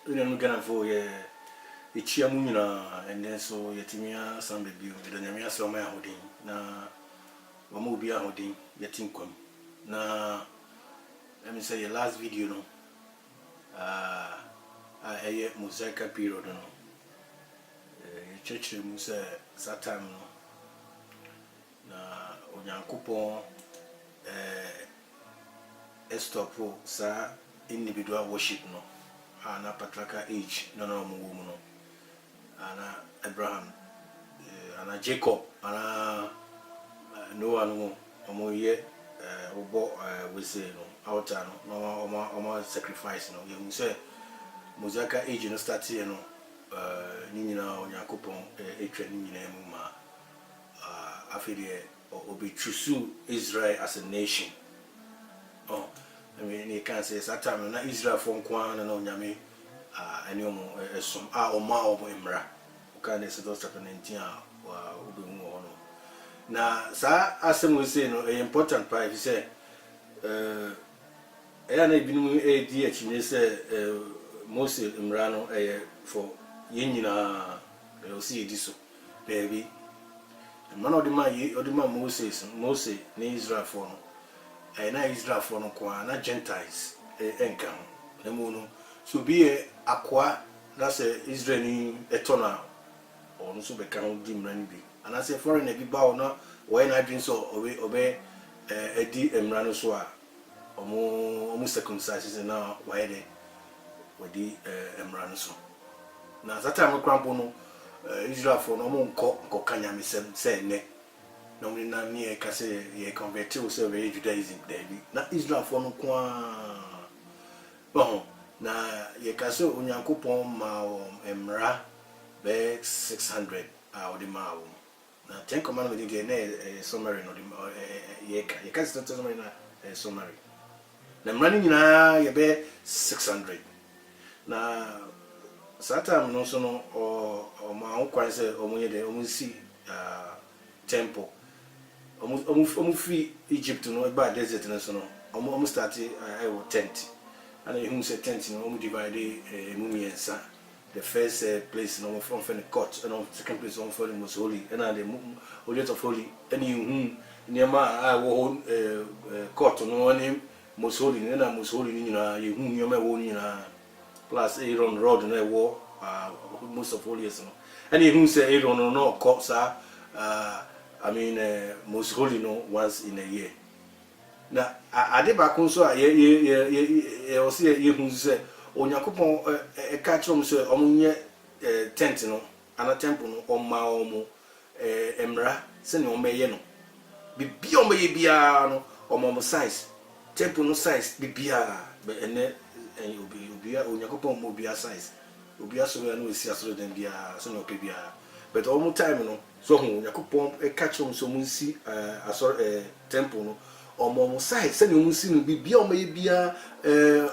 no gana for ye echia mu nyina and then so yetimia some baby the nyamia so my hodin na wama obi ahodin yetinkwam na let me say your last video no a mosaic period no church mu say satan no na onyankopon estopo sa individual worship no ana patriarchal age no mu no ana Abraham ana Jacob ana Noah no omo ye obo we say no altar no omo sacrifice no you say mosaic age no start here no ni nyina onyankopon etwa ni nyina mu ma afide obi choose Israel as a nation. Oh, I mean, you can say that time na Israel from Kwan and Onyame any some Oma or Imra. Can say those chapter 19 obi mu ono. Na sa asem we say no important part if say na binu di achine say Moses Imra no for yen nyina o see di so baby. Man of the man Moses na Israel for no na Israel for no kwa na Gentiles enka na mu no so be akwa that's Israel ni etona or no so be kan di mran bi and as a foreigner bi ba no why na dream so obe edi emran no so a omo circumcises na why dey wedi emran so na that time krampo no Israel for no mo nko kanya mesem say ne no me na me ka say ye convert o say we Judaism there bi na Israel for no kwa bon na ye ka say onyankopon ma emra be 600 o di ma wo na 10 commandment dey na summary no di ye ka say summary na summary na mra ni nyina ye be 600 na Satan no so no o ma ho kwan se o munye de o munsi temple o free Egypt no ba desert no so no o start tent and you say tent no o divide mumiensa the first place no from the court and second place on for the most holy and the holiest of holy and you niama wo court no one most holy na most holy ni na you niama wo ni na plus Aaron rod na war most of all years no and who say Aaron no cops are I mean most holy no once in a year na ade ba kun so ye o say ye hu say onyankopon catch them say omunye tent no ana temple no omma omo emra se ne omeye no bibia omeye bia no omo size temple no size bibia be ene obia onyankopon mo bia size obia so ya no esi asoro den bia so no pe bia but all time no so hu onyankopon catch them so munsi asoro temple no omo size se ne munsi no bibia omeye bia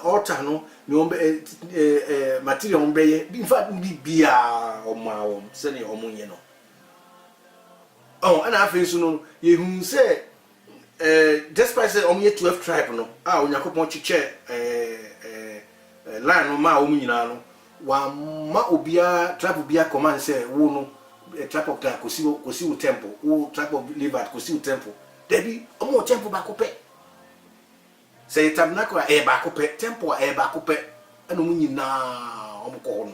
altar no ne ombe material ombe in fact bibia omo se ne omunye no oh and afin so no ye hu say despite say omye 12 tribe no onyankopon chiche line no ma nyina no wa ma obia tribe bia command say wo no tribe of God kosi wo temple wo tribe of Levite kosi wo temple debi omo temple ba ko pe say tabernacle ba ko pe temple ba ko pe eno mu nyina omo ko no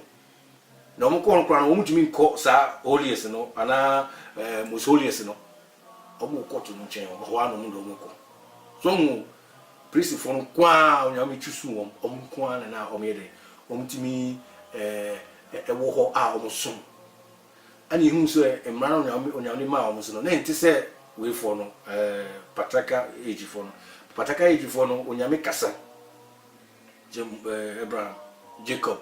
na omo ko no kra no omo tumi ko sa holiest no ana most holiest no omo ko to no chen omo wa no mu do omo ko so mu priest for no kwa onyame chusu omo kwa na omo yede omo tumi wo ho omo so ani hu so emra onyame ma omo so no na enti se we for no patriarchal age for no patriarchal age for no onyame kasa Abraham Jacob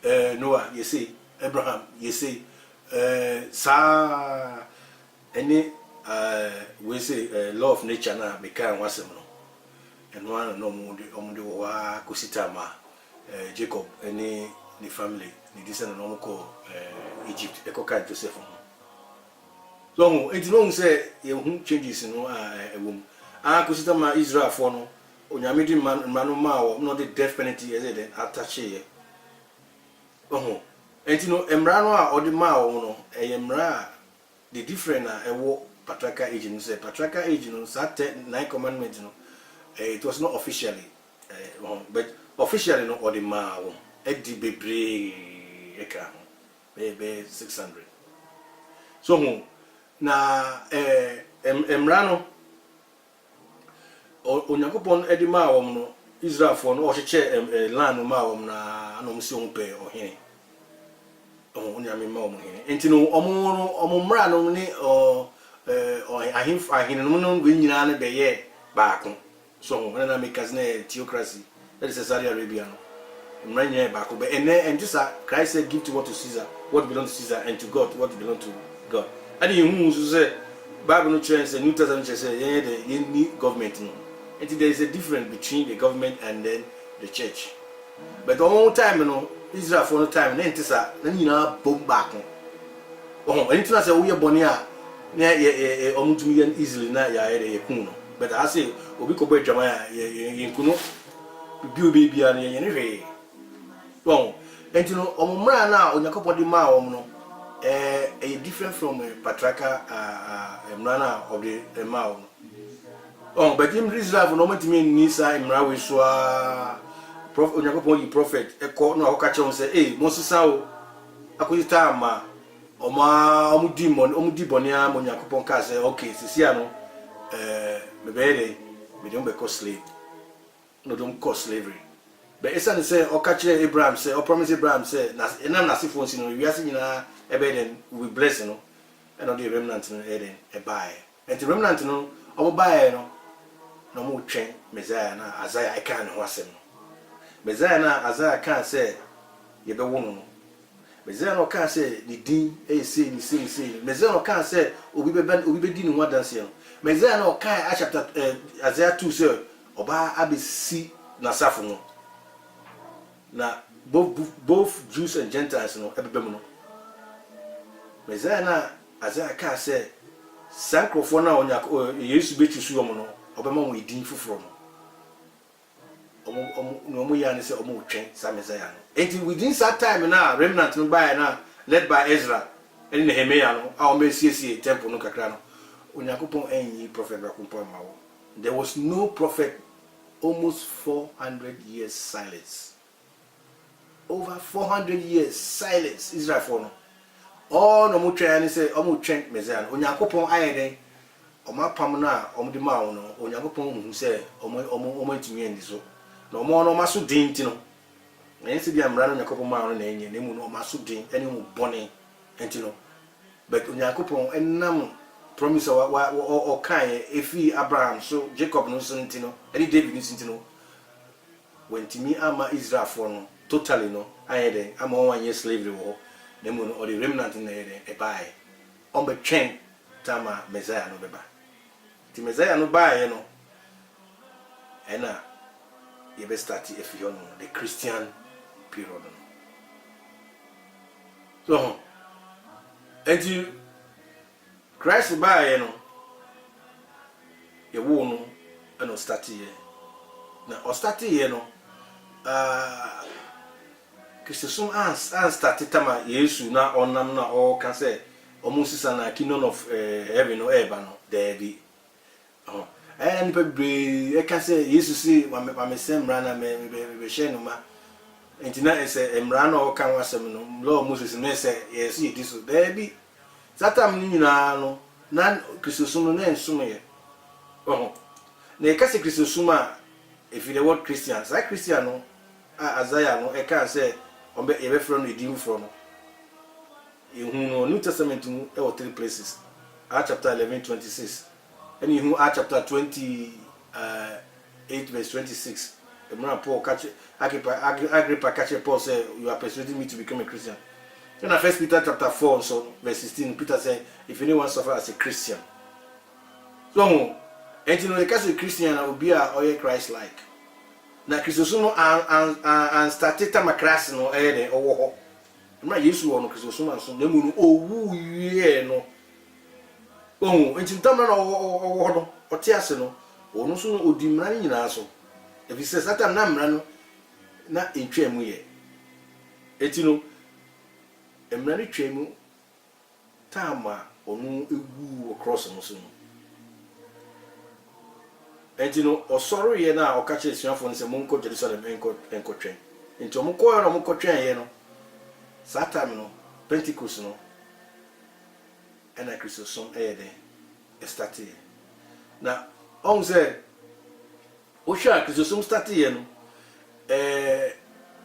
Noah you see Abraham you see sa any we say law of nature na be kan wasem no and one no mo de wa kositama Jacob any the family ni descend no ko Egypt e ko kan Joseph so it no say ye hu changes no ewom kositama Israel for no onyame di man ma wo no the death penalty is it attach here oh entino emra no a odima wo no emra the different na ewo patriarchal age no say patriarchal age no that 9 commandments no it was not officially but officially no odima wo edi bebre eka be 600 so na emra no Onyankopon edima wo no Israel for no ohyeche land no ma wo na anom si ompe ohene onyame ma wo hene enti no omumra no ni ahene no no nyina na be ye baako so na make as na theocracy that is Saudi Arabia no mra nyina baako be and this Christ said give to what to Caesar what belongs to Caesar and to God what belongs to God and you so say Bible no chance New Testament say the need government no. And there is a difference between the government and then the church. But all time, you know, Israel for no time, then you know, bomb back. Oh, anything I say, we are born here, near almost million easily, not ya kuno. But I say, we could be Jamaica, you kuno, baby, and anyway. Well, and you know, Omra now, on your couple of mile, a different from a patriarchal Mrana of the Mao. Oh, but him Israel no want me Nisa Imrawe so prof Onyankopon prophet e ko no akache on say eh Moses o akoyita ma omudi boni am Onyankopon ka say okay sisia no me don't be slave no don't cause slavery but esan say okache Abraham say o promise Abraham say na nasifo nsi no wiase nyina ebeden we bless no and the remnant no eden e buy and the remnant no o buy no no mo twen Messiah na Isaiah I can ho asem no Messiah na Isaiah can say ye be wono no Messiah no can say the din e say ni say Messiah no can say obi be di ni ho dance no Messiah no can chapter Isaiah 2 say oba abesi na safo no na both Jews and Gentiles no ebebem no Messiah na Isaiah can say sankrofo na onya Yesu betusu yo mo no obema mo idin fufuro no omo ya ne se omo twen sa Messiah no enti within that time na remnant no by na led by Ezra and Nehemiah no a omo siesie temple no kakra no Onyankopon enyi prophet bakumpo ma wo there was no prophet almost 400 years silence over 400 years silence Israel for no all no mo twen ne se omo twen Messiah no Onyankopon ayeden Oma pam na omdi ma wo no Onyankopon hu se omo ntimi andi so na omo no maso din ti no na yesi bia mra no Onyankopon ma wo na enye na mu no maso din ene mu bone enti no but Onyankopon enam promise o kan efi Abraham so Jacob no so enti no ene David no enti no wentimi ama Israel for no totally no ayede ama 1 year slavery wo na mu no o the remnant na e bai on be twen tama Messiah no beba ti Messiah no bae no ena ye be start if you know the Christian period no so enti Christ bae no ye wo no ena start ye na o start ye no Christosum an start tama Yesu na onam na o kan say almost na kingdom of heaven no eba no there be and people e can say Jesus say wa me sem rana me share no ma entina e say emra na o kan wasem no Lord Moses no say yes you this there be satam ni nyina no na Christosum no na ensum ye na e ka say Christosum a if the word Christians like Christian no Isaiah no e can say on be e be from the dim from no New Testament mu e 3 places Acts chapter 11:26 and you Acts chapter 28 verse 26 Paul catch Agrippa catch Paul say you are persuading me to become a Christian. Then First Peter chapter 4 so verse 16 Peter say if anyone suffer as a Christian so and you know the case of Christian will be a Christ like na Christosum no and started to macrass no e owo ho na Yesu wo no Christosum so na mu no owu ye no enti tamna no owo ho no ote ase no ono so no odi mra nyina so if he says that na mra no na entwa mu ye enti no emrani twemu tama onu egu across no so enti no osoro ye na okache esuafo no se monko Jerusalem enko twen enti omko yo no monko twen ye no satam no Pentecost no ena Kristo som ede estati na on se o sha Kristo som stati ye no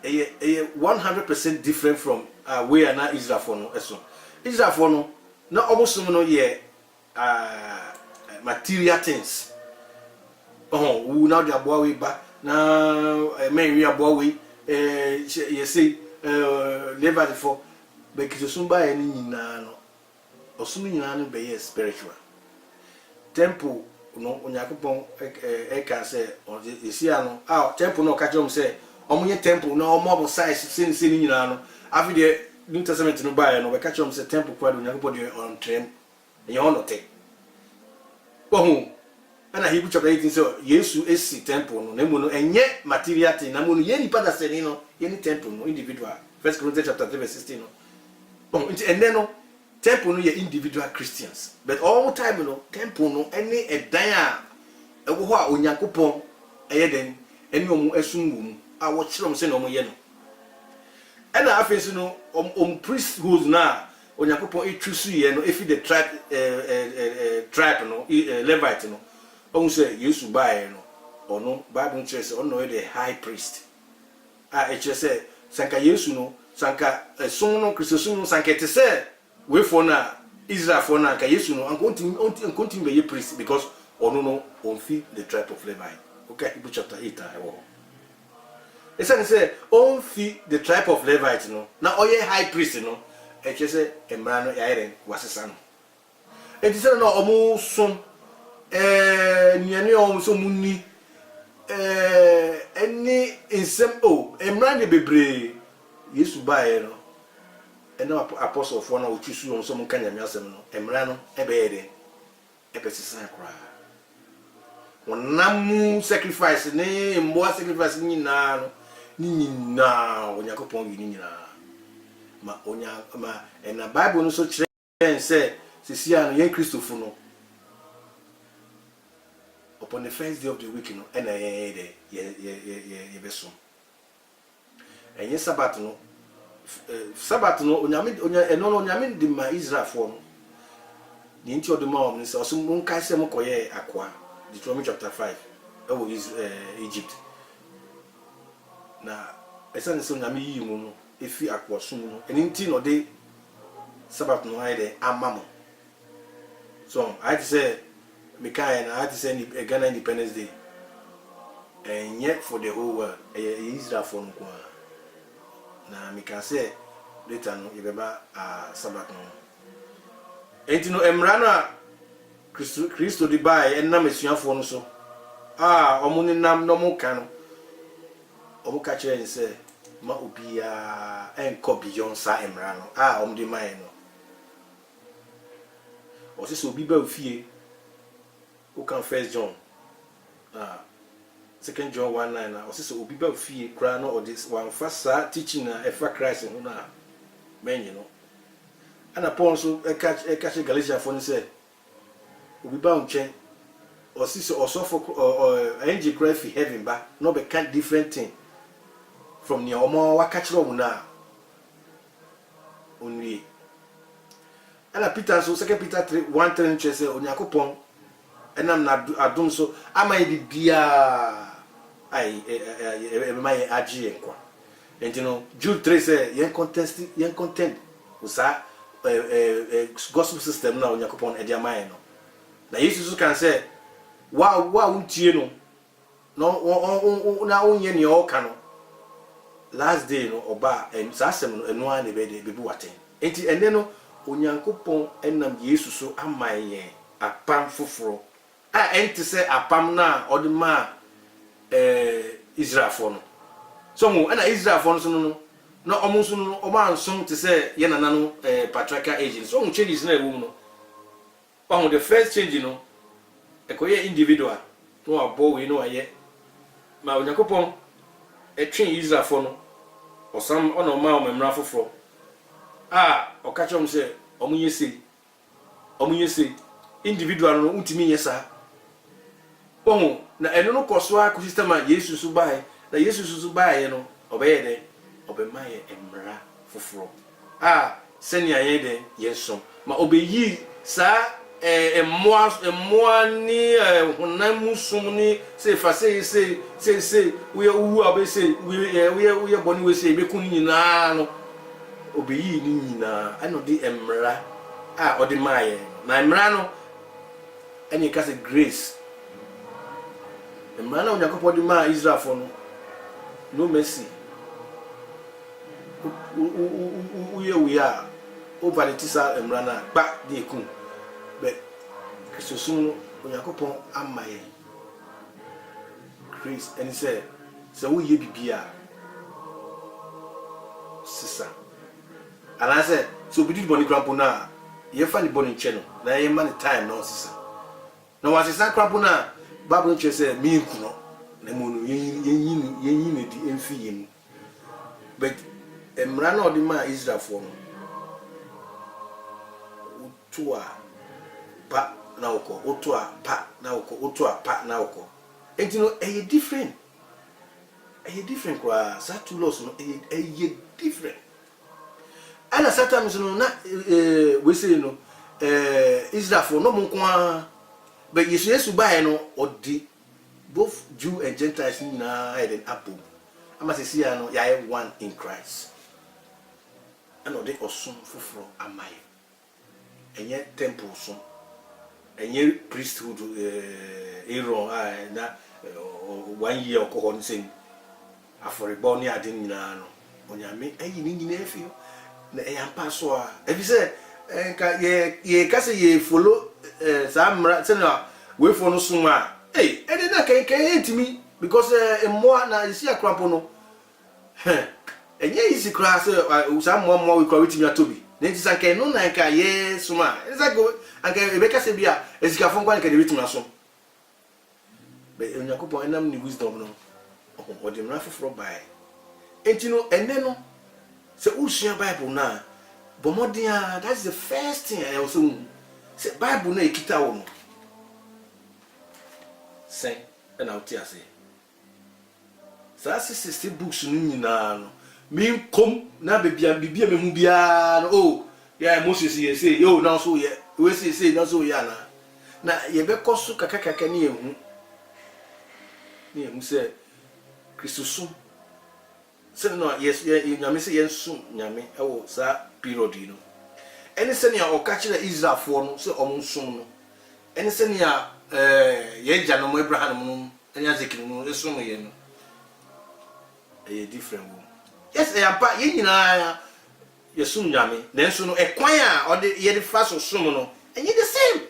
100% different from where na Israel for no eso Israel for no na obosum no ye material things wu na dia boa we ba na men wi aboa we ye say never for be Kristo som ba ye ni nyina no osum nyina no be ye spiritual temple no onyakopon can say on isi ano temple no ka jom say omunye temple na omo size sin nyina no afi de New Testament no buy no be ka jom say temple kwado onyakopon de on trem enye ono te ohu ana Hebrew chapter 18 say Yesu esi temple no nemu no enye material thing na mu no ye ni pada se ni no ye ni temple no individual. First Corinthians chapter 3 verse 16 no and then no temple no ye individual Christians but all time no temple no any edan a ewo ho a onyankopon eye den eni omu esumwum a wo kire se no omu ye no ena afensu no priesthood na onyankopon etrusu ye no efi the tribe no Levite no omu se Yesu bae no ono Bible kire se ono the high priest e kire se sanka Yesu no sanka son no Kristo sun no sanka te se we for na Israel for na ka Yesu no continue be priest because ono no on fit the tribe of Levi. Okay, Hebrew chapter 8 I will. It say on fit the tribe of Levite no na oye high priest no e che say emra no yaire wasesa no e ti say no omo som nyane omo so munni any insem emra de bebre Yesu bae no ena apostle for na ochisu on so mun kanya miasem no emra no ebeyede epesisa kra wonamu sacrifice ne mboa sacrifice nyina no nyina onyakopon yi nyina ma ena Bible no so kire say sisia no yen Christopher no upon the first day of the week no ena ye beso enye Sabbath no onyame di ma Israel for no ni nti oduma o ni se oso mun kai se mo koye akwa Deuteronomy chapter 5 is Egypt na esa nse onyame yi mu no efi akwa sum no eni nti no de Sabbath no aide amamo so I say Mikael na I say Ghana Independence Day and yet for the whole world Israel for no kwa na mi can say later no yebeba Sabbath no enti no emrana Kristo di bai enam esuafo no so omo ni nam no mo kan no omo ka kire ni say ma obia enko beyond sa emrano omo di mai no o se so obi ba ofie o kan First John 2 John 1:9 na o se so obi ba ofie kra no o this one fasa teaching na efa Christ ho na menye no ana Paul so e ka Galatians for ni say obi ba unchen o se so osofo angel cry fi heaven ba no be kind different thing from near omo waka kire omo na onwie ana Peter so 2 Peter 3:1-3 say onyakopon enam na adum so amaye bibia ai mai agi enkwa enti no Jude 3 say yen content usa gospel system na onyakopon edi amaye no na Jesus can say wa untie no na onye ne o ka no last day no oba sa asem no enu an be de bebu waten enti ene no onyankopon enam Jesus so amaye apam foforo enti say apam na odima Israel for no so mo na Israel for no so no na omo so no omo ansom te say ye nana no patriarchal age so mo changes na ewu no on the first change no ekoye individual no abo we no aye ma onyankopon etwen Israel for no osam ono ma o memra foforo o ka chom se omunye se individual no untimi yesa oh na eno no koso a system a Yesu su bae na Yesu su bae no obeye de obemaye emra foforo senia ye de yeso ma obeyi sa moi ni honam ni se fa se we wu abese we boni we se be kun nyina no obeyi ni nyina ano de emra odi maye na emra no eni ka se grace emra na onyakopo di ma Israel for no mercy we are over the tisa emra na ba de kun be Kristosun onyakopo amaye grace eni se wo ye bibia sisa ala se so bidi boni krampo na ye fa ni boni nche no na ye man time no sisa na wa sisa krampo na Bible nche se mi nkuno na mo no yen di emfi yem but emra na odi ma Israel for no utua pa na uko utua pa na uko utua pa na uko enti no e different kwa sa two laws no e different ana sometimes no na we say no Israel for no mo kwa but Yesu bae no odi both Jew and Gentiles na head and apple ama se sia no ya one in Christ and odi osun foforo amaye enye temple so enye priesthood Aaron na 1 year okohon sen aforebo ni ade nyina no onyame ayi ni nyina afio na eyampa so a ebi se nka ye ka se ye follow samra se na we for no so a ede na kan etimi because mo na isi akrampo no enye isi kra se mo we kwa wetimi atobi na enti sanka no na nka ye suma eza go anka ebeka se bia esika fon kwa nka de wetimi aso be onyakopo enam ni wisdom no odi mra foforo bai enti no ene no se usua Bible na bomodia that's the first thing I also say Bible na ekita wo no say na uti ase sa 60 books no nyina no min kom na bibia me hu bia no yeah Moses ye say yo now so ye we say now so ya na ye be koso kakaka ni ehu say Kristosun se no yes nyame se yensu nyame ewo sa period no eni se ne o ka kire Israel fo no se omunsun no eni se ne ye gya no Abraham no eni azeki no esum ye no e different wo yes e ampa ye nyina yesum nyame nenso no ekwan a ode ye de fa so sum no enye the same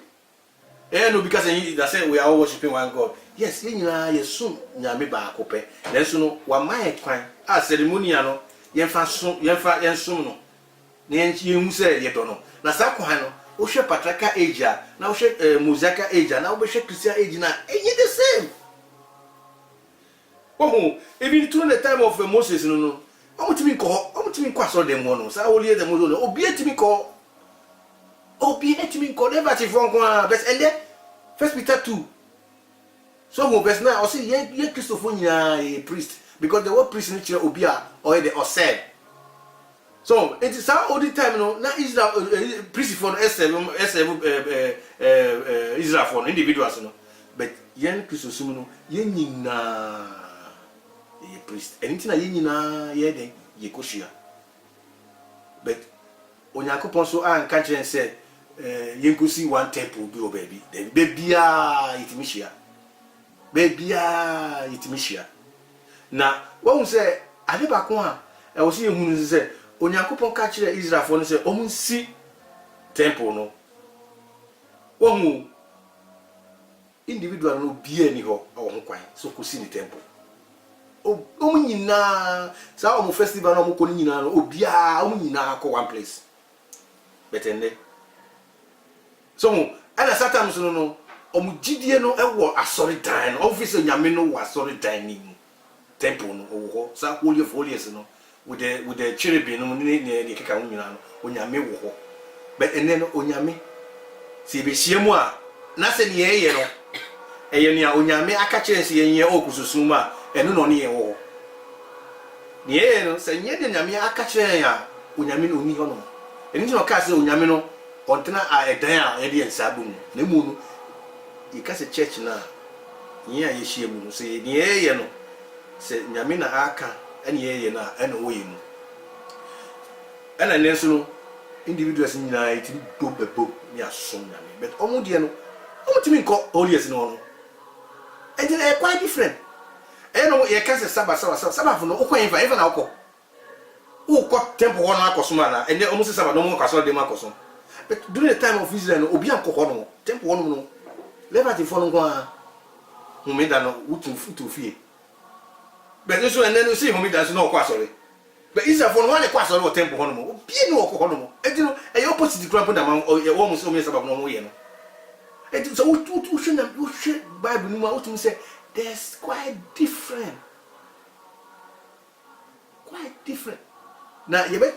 no because they say we are all worshiping one God. Yes, ye nyina yesum nyame ba akope nenso no wa man ekwan a ceremonial no yensum no na yenhu se ye do no na sa kwan no wo hwe patraka age na wo hwe muzaka age na wo be hwe christian age na enye the same even through the time of Moses no omutimi ko aso dem no sa wo lie dem no obi etimi ko never ti fon kwa but and First Peter 2 so mo verse 9 o say ye Christopher nyina a priest because the word priest in chire obi a or the said so it is all the time no na Israel priest for S7 Israel for individuals no but yen Christosum no ye nyina ye priest anything na ye nyina ye den ye koshia but Onyankopon so an ka kire say yenkosi one temple bi o baby then bebia itimishia na won say ade ba ko a e wo se ehunu say Onyankopon ka kire Israel for no say omunsi temple no won individual no bia ni ho a wo kwan so kosi ni temple omunyina sa omu festival no omu ko nyina no obia omunyina ko one place betende so ana satan so no omugidie no ewo asori dan no office nyame no wa asori dan ni temple no wo ho sa holy of holies no with the cherubim no ne keka ho nyina no onyame wo ho but ene no onyame se be hiemu a na se ne yeye no eye ne a onyame aka kire se yenye okususum a eno no ne ye wo ne yeye no se nye de nyame aka kire ya onyame no oni ho no eni no ka se onyame no ontena a edan a ye de nsabu mu na mu no yika se church na nye a ye hiemu no se ne yeye no se nyame na aka ene yeye na ene wo ye mu ena ne so no individuals nyina it do bebo ni asom nyame but omo de no omo timi nko holiest no and they are quite different no ye can say saba for no okwan fa even na okọ ukọ temple ho na akoso na and omo say saba no mo kaso de makoso but during the time of Israel no obi anko ho no temple ho no liberty for no kwa humida no utu fie but so and then you see humida so no kwa sorry but Israel for no one kwa sorry o temple ho no obi no okọ ho no e no e opposite crap na man o mo so me saba no mo ye no so we should Bible no what to say there's quite different na you bet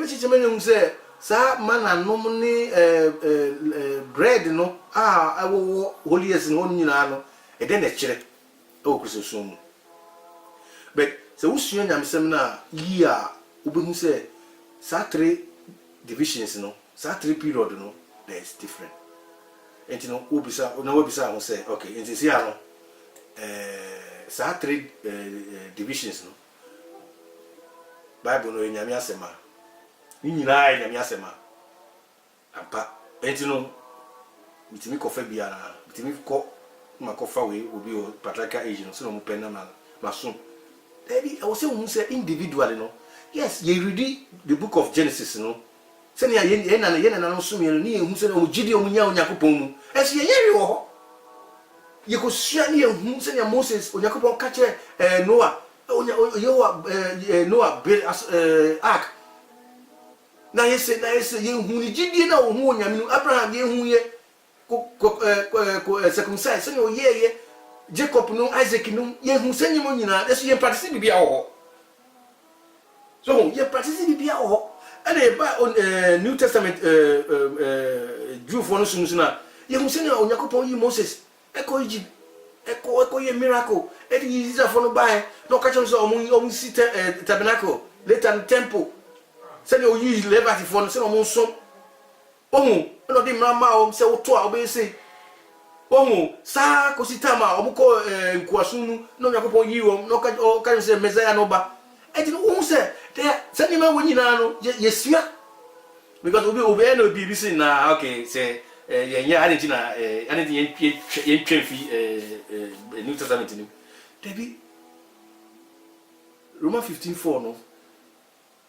chichemenu say sa man anom ni bread no awo holiest no nyina no e den na kire o kristosom but so we sua nyamsem na yi a obehu say sa 3 divisions no sa 3 period no there's different. And you know, Obisa will say, okay, in this year, sa 3 divisions, no Bible no nyame asema. Ni nyina nyame asema. Ampa, and you know, mitimi kofa biara, mitimi ko makofa we obi o patriarchal age no, so no pena masun. Baby, I was saying who say individually, no. Yes, you read the book of Genesis, no. Sani ye na no so me ni ehu se no gidi omunya Onyankopon mu ese ye yeri wo ho ye ko sua ni ehu se ni Moses Onyankopon ka kire Noah Noah build ark na ye ehu ni gidi na wo hu Onyame no Abraham ye ehu ye ko circumcise se no ye Jacob no Isaac no ye ehu se ni mo nyina ese ye practice bibia wo ho so ye practice bibia wo ho and a New Testament Jew for no suna ye hu se na Onyankopon yi Moses eko Egypt eko ye miracle e di Israel for no buy no catch on so omun sit tabernacle later temple se na oyi liberty for no se na omun so ohu no di mama o se wo to a obe se ohu sa ko sitama obuko nkuasunu no Onyankopon yi wo no catch se Messiah no ba e di ohu se say ni ma woni na no yesua because obi no bi sin na okay say yenya aneti na aneti yen twenfi New Testament ni debi Romans 15:4 no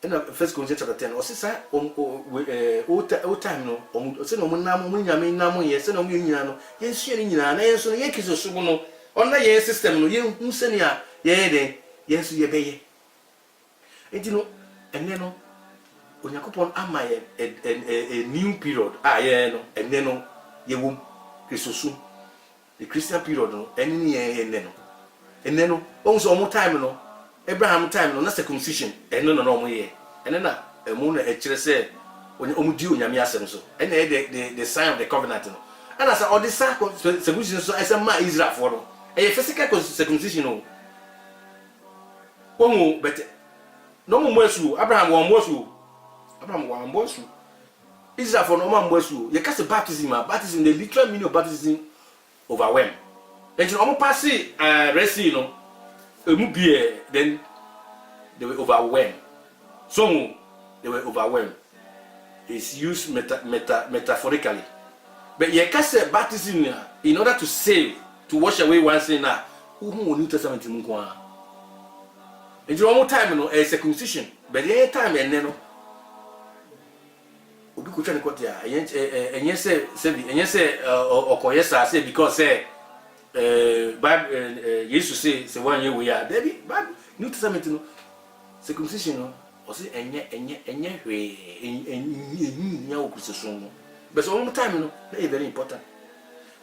and 1 Corinthians chapter 10 o say o time no o say no nam mo nyame nam ye say no mo nyina no yen sua ni nyina na yen so yen kiso so no on na yen system no yen hu se ni a yen den yen so ye beye enti no ene no Onyankopon ama ye a new period ye no ene no ye wom kristosu the Christian period no ene ni ene no on so omo time no Abraham time no na circumcision ene no na omo ye ene na emu na e kire se omo di Onyame asem so ene the sign of the covenant no and as all the circumcision so as ma Israel for no e physical circumcision no omo but no mo mwesu Abraham wa mwesu Israel for no mo mwesu ye cast baptism the literal meaning of baptism overwhelm and you almost pass resi no emu bie then they were overwhelmed so they were overwhelmed it's used metaphorically but ye cast baptism in order to save to wash away one sin na who New Testament mu kwa. And you one time no a circumcision but the time and no obi ko twa ne enye say okoyesa say because say Bible Jesus say one year we are there be Bible New Testament no circumcision no o say enye hwe enye okusesun no but so one time no dey very important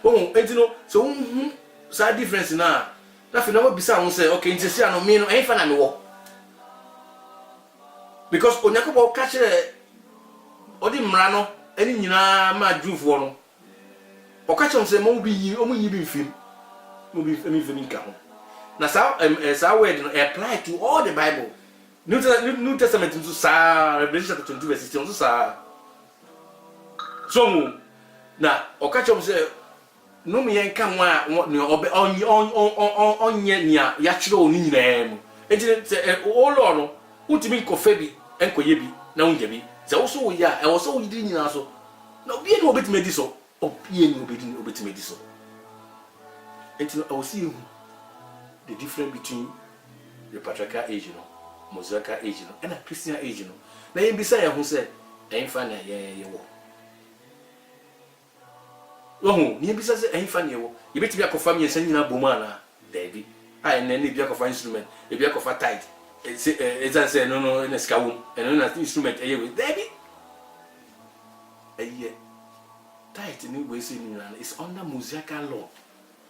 enti no so sa difference na na fi na wo bisa won say okay ntisi ano me no enfa na me wo because onyakobo ka kire odi mmra no eni nyina ma adwufo no o ka kire se mo bi yi o mu yi bi mfim mo bi mfim nka ho na sa word no apply to all the Bible. New Testament nso sa Revelation chapter 22 verse 16 nso sa so na o ka kire se no me yen ka nwa onye nia ya kire oni nyina mu enti se o lo no utimi kofa bi enkoye bi na unje bi se wo so wo ya e wo so wo yidi nyina so na obi eni obetime di so obi eni obetime di so enti no I will see you the difference between the patriarchal age no Mosaical age no and a Christian age no na yen bisa ya hu se enfa na ye wo ni bisa se enfa na ye wo ye betimi akofa mi ensan nyina boma na dabi ai na bi akofa instrument e bi akofa tithe it's say no na ska wom and no instrument e we dabi tithe ni we say ni na is under Mosaical law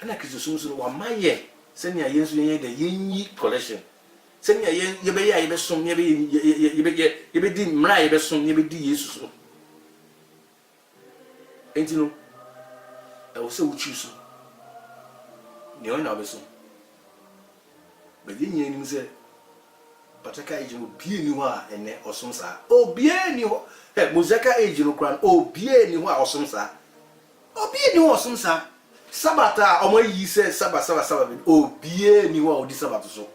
ana Christian so wa maye senya yensu yen de yenyi collection senya yen ye be ya ye be som ye be di mra ye be som ye be di Yesu so enti no e wo se wo choose ni ona be so be di nyen ni se pataka age no bie ni ho a ene osom sa obie ni ho Mosaical age no kran obie ni ho a osom sa obie ni ho osom sa sabata omo yi se saba bi obie ni ho a odi sabato so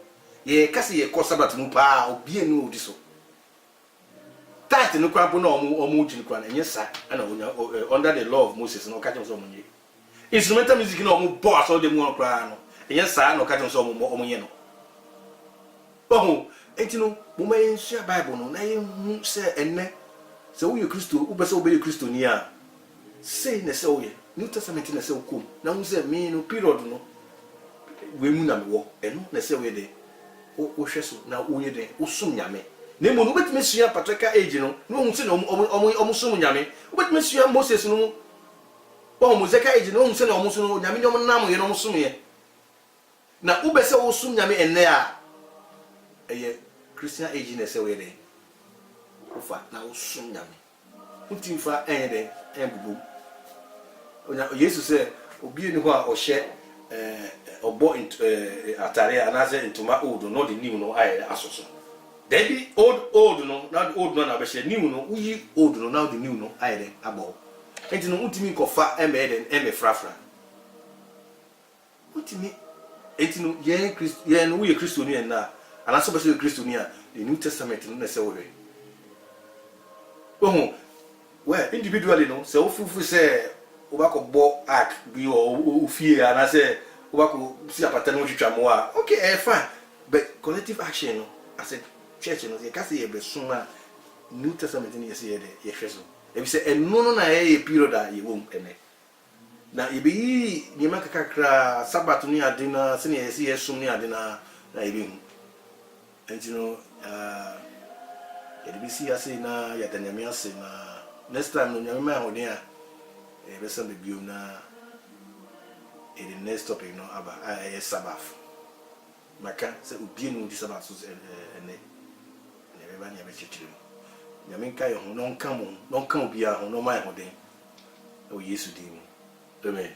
ye kasi ye ko sabato mu pa obie ni odi so tat no kran po na omo udi kran enye sa ana under the law of Moses no ka so omo nye instrumental music na omo boss all the mu kran no enye sa na ka so omo nye no enti no mo ma ensua Bible no na ye hu se enne se wo ye Kristo wo be se wo be ye Kristo ni a say na se wo ye New Testament na se wo kom na hu se me no period no we mu na me wo eno na se wo ye de o hweso na wo ye de wo sum nyame na mo no betime sua patriarchal age no no hu se na omo sum nyame wo betime sua Moses no wo Mosaical age no hu se na omo sum nyame nyom nam ye no omo sum ye na wo be se wo sum nyame enne a eye Christian age na se wo ye de ofa na wo sum nyame uti fa de bubu onya Yesu se obi eni ho a o hye obo atare anaze ntoma old no the new no aye asoso then be old no now the old no na be hye new no uyi old no now the new no aye abo enti no utimi kofa eme frafra utimi enti no ye no we Christian ni na anaso be se Christian ni a the New Testament no na se wo we well individually no se ofufu se obakobbo ark bi o fie ana se obako si apata no twitwa mo a okay fine but collective action no as a church no ye kase ye be suma New Testament ni ye de ye hweso e bi se eno no na ye period a ye wom ene na ye bi ni maka kakra sabat ni ade na se ne ye si ye sum ni ade na ye bi hu enti no ye bi si ase na ya tanyame ase na next time no nyame ma hode a e be some be na e the next topic no aba e sabaf maka se obie no di sabaf so ene ne be ba ne be chichiri nyame nka ye ho no nka mo no nka obi a ho no ma hode o Yesu di mu amen.